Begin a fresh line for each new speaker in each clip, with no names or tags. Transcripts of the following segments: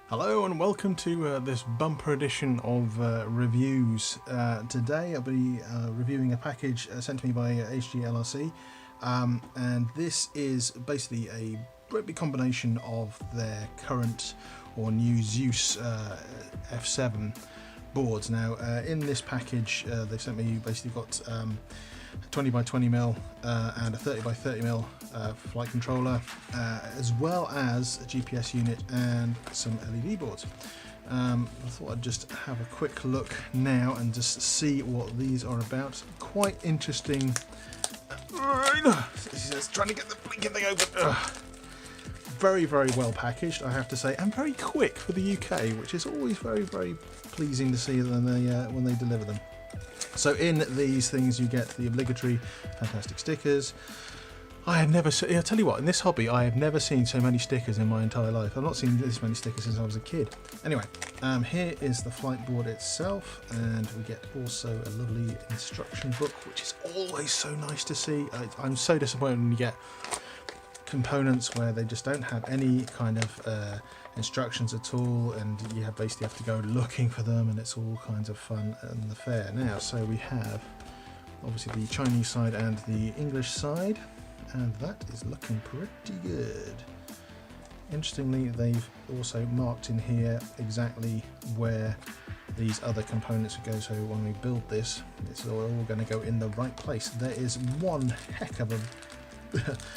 Hello and welcome to this bumper edition of reviews. Today I'll be reviewing a package sent to me by HGLRC, and this is basically a great big combination of their current or new Zeus F7 boards. Now in this package they've sent me, basically got 20 by 20 mil and a 30 by 30 mil flight controller, as well as a GPS unit and some LED boards. I thought I'd just have a quick look now and just see what these are about. Quite interesting. It's trying to get the blinking thing open. Very, very well packaged, I have to say, and very quick for the UK, which is always very, very pleasing to see when they deliver them. So in these things you get the obligatory fantastic stickers. I have never seen, I'll tell you what, in this hobby I have never seen so many stickers in my entire life. I've not seen this many stickers since I was a kid. Anyway, here is the flight board itself, and we get also a lovely instruction book, which is always so nice to see. I'm so disappointed when you get components where they just don't have any kind of instructions at all, and you basically have to go looking for them, and it's all kinds of fun and the fair. Now, so we have obviously the Chinese side and the English side, and that is looking pretty good. Interestingly, they've also marked in here exactly where these other components would go, so when we build this, it's all going to go in the right place. There is one heck of a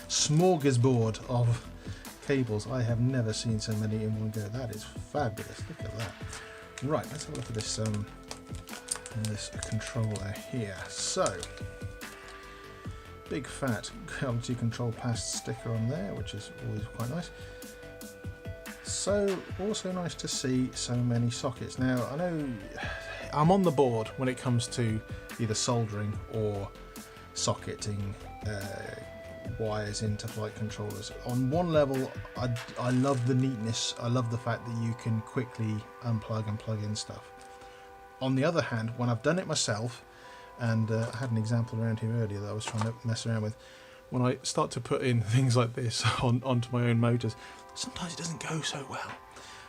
smorgasbord of cables. I have never seen so many in one go. That is fabulous. Look at that. Right, let's have a look at this controller here. So, big fat quality control pass sticker on there, which is always quite nice. So also nice to see so many sockets. Now I know I'm on the board when it comes to either soldering or socketing wires into flight controllers. On one level, I love the neatness. I love the fact that you can quickly unplug and plug in stuff. On the other hand, when I've done it myself, and I had an example around here earlier that I was trying to mess around with, when I start to put in things like this onto my own motors, sometimes it doesn't go so well.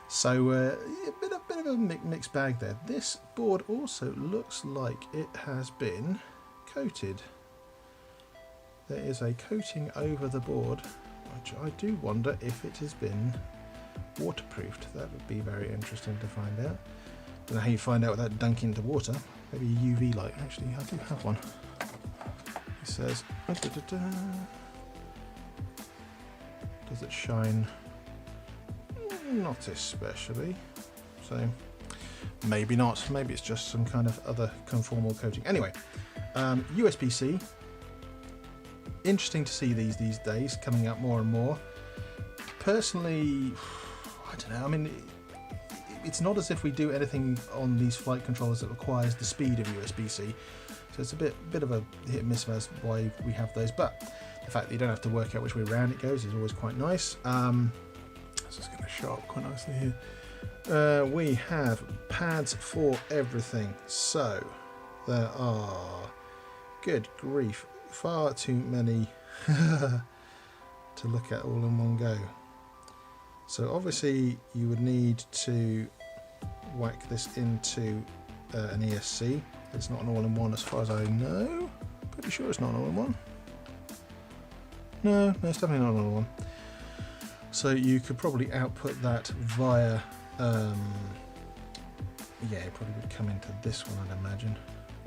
So a bit of a mixed bag there. This board also looks like it has been coated. There is a coating over the board, which I do wonder if it has been waterproofed. That would be very interesting to find out. Don't know how you find out without dunking into water. Maybe a UV light. Actually, I do have one. It says, does it shine? Not especially. So maybe not. Maybe it's just some kind of other conformal coating. Anyway, USB-C. Interesting to see these days coming up more and more. Personally, I don't know. I mean, it's not as if we do anything on these flight controllers that requires the speed of USB-C, so it's a bit of a hit and miss as why we have those. But the fact that you don't have to work out which way around it goes is always quite nice. It's just going to show up quite nicely here. We have pads for everything. So there are, good grief, far too many to look at all in one go. So obviously you would need to whack this into an ESC. It's not an all-in-one as far as I know. Pretty sure it's not an all-in-one. No, it's definitely not an all-in-one. So you could probably output that via, yeah, it probably would come into this one, I'd imagine.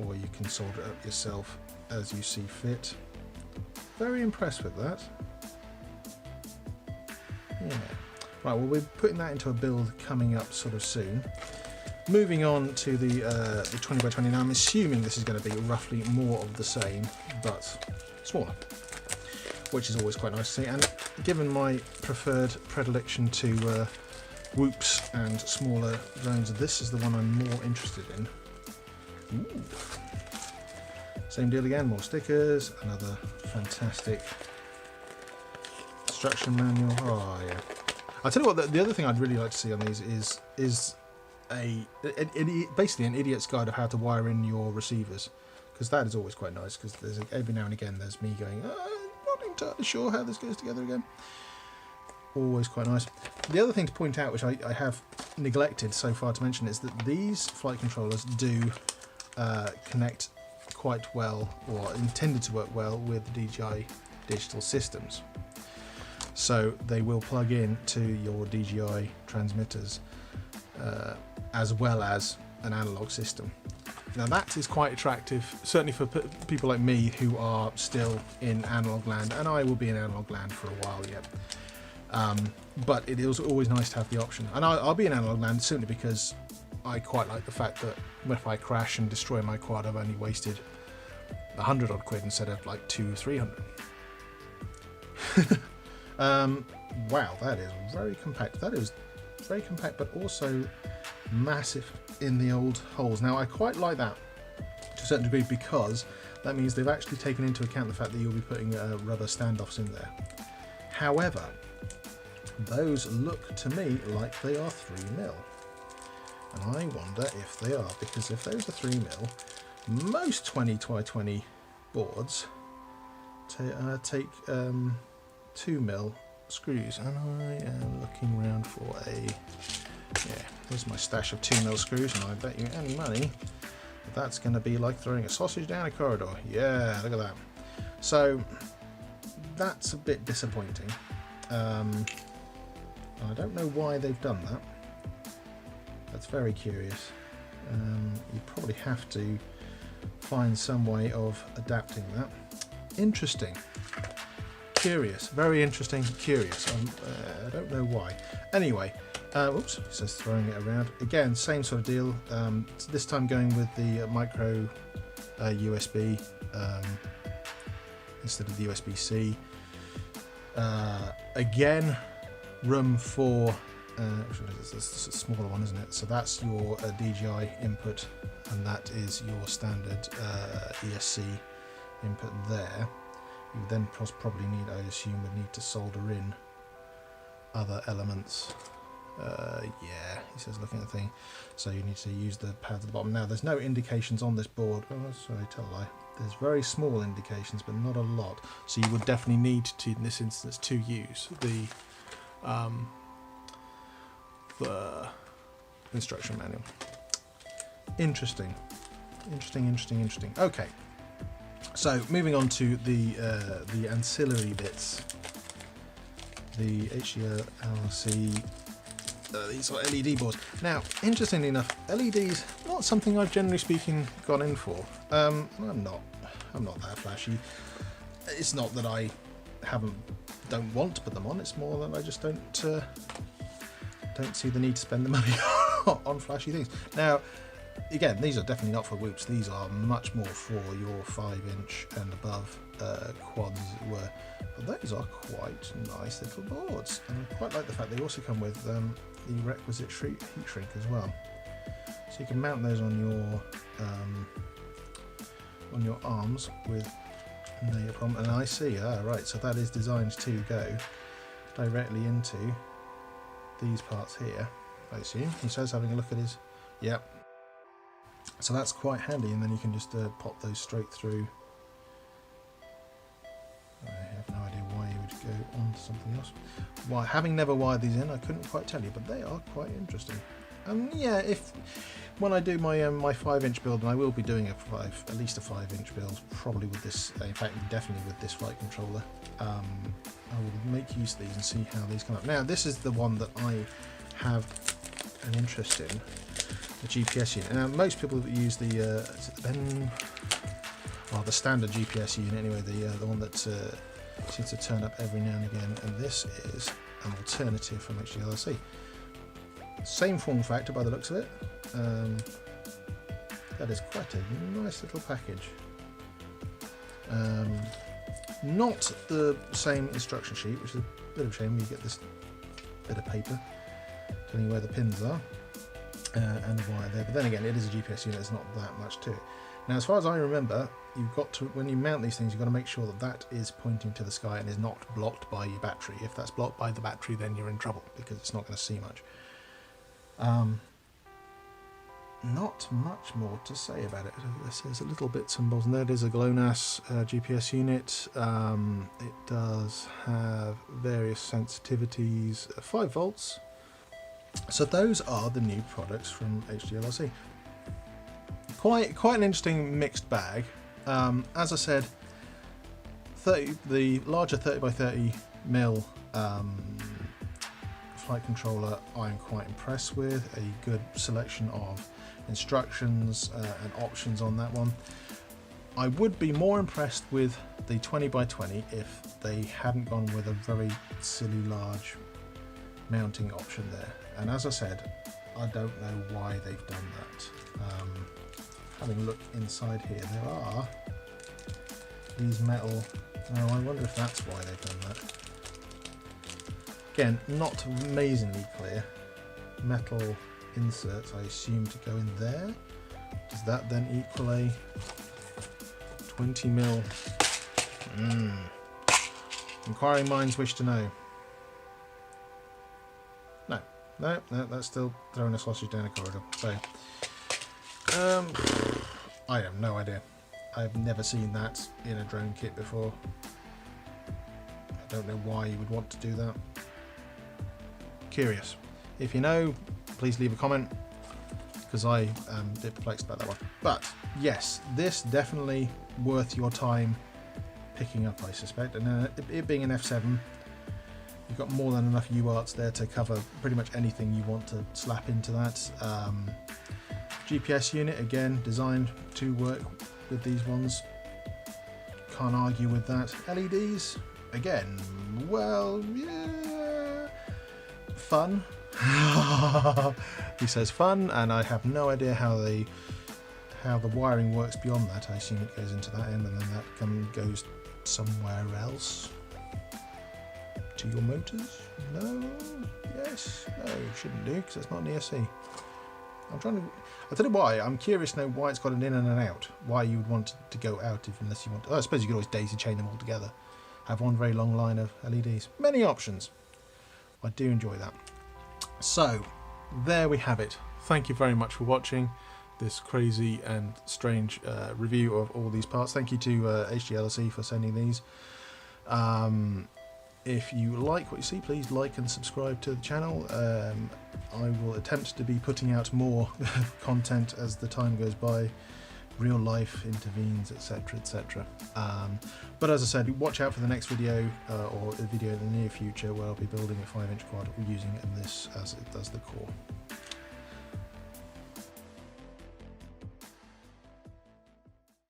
Or you can solder it up yourself as you see fit. Very impressed with that. Yeah. Right, well, we're putting that into a build coming up sort of soon. Moving on to the 20 by 20. Now I'm assuming this is going to be roughly more of the same, but smaller, which is always quite nice to see. And given my preferred predilection to whoops and smaller drones, this is the one I'm more interested in. Ooh. Same deal again, more stickers, another fantastic instruction manual. Oh yeah. I'll tell you what, the other thing I'd really like to see on these is basically an idiot's guide of how to wire in your receivers, because that is always quite nice, because there's every now and again there's me going, I'm not entirely sure how this goes together again. Always quite nice. The other thing to point out, which I have neglected so far to mention, is that these flight controllers do connect quite well, or intended to work well, with the DJI digital systems. So they will plug in to your DJI transmitters as well as an analog system. Now that is quite attractive, certainly for people like me who are still in analog land, and I will be in analog land for a while yet. But it is always nice to have the option, and I'll be in analog land simply because I quite like the fact that if I crash and destroy my quad, I've only wasted 100 odd quid instead of like 200-300. Wow, that is very compact. That is very compact, but also massive in the old holes. Now I quite like that to a certain degree, because that means they've actually taken into account the fact that you'll be putting rubber standoffs in there. However, those look to me like they are 3mm, and I wonder if they are, because if those are 3mm, most 20x20 boards take 2mm screws, and I am looking around for there's my stash of 2mm screws, and I bet you any money that's going to be like throwing a sausage down a corridor. Yeah, look at that. So that's a bit disappointing. I don't know why they've done that. That's very curious. You probably have to find some way of adapting that. Interesting. Curious. Very interesting. Curious. I don't know why. Anyway, oops, it says throwing it around. Again, same sort of deal. This time going with the micro USB instead of the USB-C. Again, room for it's a smaller one, isn't it? So that's your DJI input, and that is your standard ESC input there. You then probably need, I assume, would need to solder in other elements. Yeah, he says looking at the thing. So you need to use the pads at the bottom. Now there's no indications on this board. Oh, sorry, tell a lie. There's very small indications, but not a lot. So you would definitely need to, in this instance, to use the instruction manual. Interesting. Okay. So moving on to the ancillary bits. The HGLRC. These are LED boards. Now, interestingly enough, LEDs not something I've generally speaking gone in for. I'm not that flashy. It's not that I don't want to put them on. It's more that I just don't see the need to spend the money on flashy things. Now, again, these are definitely not for whoops. These are much more for your 5-inch and above quads, as it were. But those are quite nice little boards, and I quite like the fact they also come with the requisite heat shrink as well. So you can mount those on your arms with no problem. And I see, right, so that is designed to go directly into these parts here, I assume. He says, having a look at his, yep. So that's quite handy, and then you can just pop those straight through. I have no idea why you would go on to something else. Why, having never wired these in, I couldn't quite tell you, but they are quite interesting. Yeah, when I do my my 5-inch build, and I will be doing at least a 5-inch build, probably with this, in fact, definitely with this flight controller, I will make use of these and see how these come up. Now, this is the one that I have an interest in, the GPS unit. Now, most people that use the the standard GPS unit anyway, the one that seems to turn up every now and again, and this is an alternative from HGLRC. Same form factor by the looks of it. That is quite a nice little package. Not the same instruction sheet, which is a bit of a shame. You get this bit of paper telling you where the pins are and the wire there. But then again, it is a GPS unit. There's not that much to it. Now, as far as I remember, you've got to, when you mount these things, you've got to make sure that that is pointing to the sky and is not blocked by your battery. If that's blocked by the battery, then you're in trouble because it's not going to see much. not much more to say about it. There's a little bits and bobs, and there is a GLONASS GPS unit. It does have various sensitivities, 5 volts. So those are the new products from HGLRC. Quite an interesting mixed bag. As I said, the larger 30x30mm flight controller I'm quite impressed with. A good selection of instructions and options on that one. I would be more impressed with the 20x20 if they hadn't gone with a very silly large mounting option there. And as I said, I don't know why they've done that. Having a look inside here, there are these metal. Oh, I wonder if that's why they've done that. Again, not amazingly clear. Metal inserts, I assume, to go in there. Does that then equal a 20mm? Inquiring minds wish to know. No, that's still throwing a sausage down a corridor. So, I have no idea. I've never seen that in a drone kit before. I don't know why you would want to do that. Curious. If you know, please leave a comment, because I am a bit perplexed about that one. But yes, this definitely worth your time picking up, I suspect. And it being an F7, you've got more than enough UARTs there to cover pretty much anything you want to slap into that. GPS unit, again, designed to work with these ones. Can't argue with that. LEDs, again, well, yeah, fun. He says fun, and I have no idea how the wiring works beyond that. I assume it goes into that end, and then that goes somewhere else. To your motors? No? Yes? No, shouldn't do, because it's not an ESC. I'll tell you why. I'm curious to know why it's got an in and an out. Why you would want to go out unless you want to. Oh, I suppose you could always daisy chain them all together. Have one very long line of LEDs. Many options. I do enjoy that. So, there we have it. Thank you very much for watching this crazy and strange review of all these parts. Thank you to HGLRC for sending these. If you like what you see, please like and subscribe to the channel. I will attempt to be putting out more content as the time goes by. Real life intervenes, etc, etc. But as I said, watch out for the next video or a video in the near future where I'll be building a 5-inch quad using this as it does the core.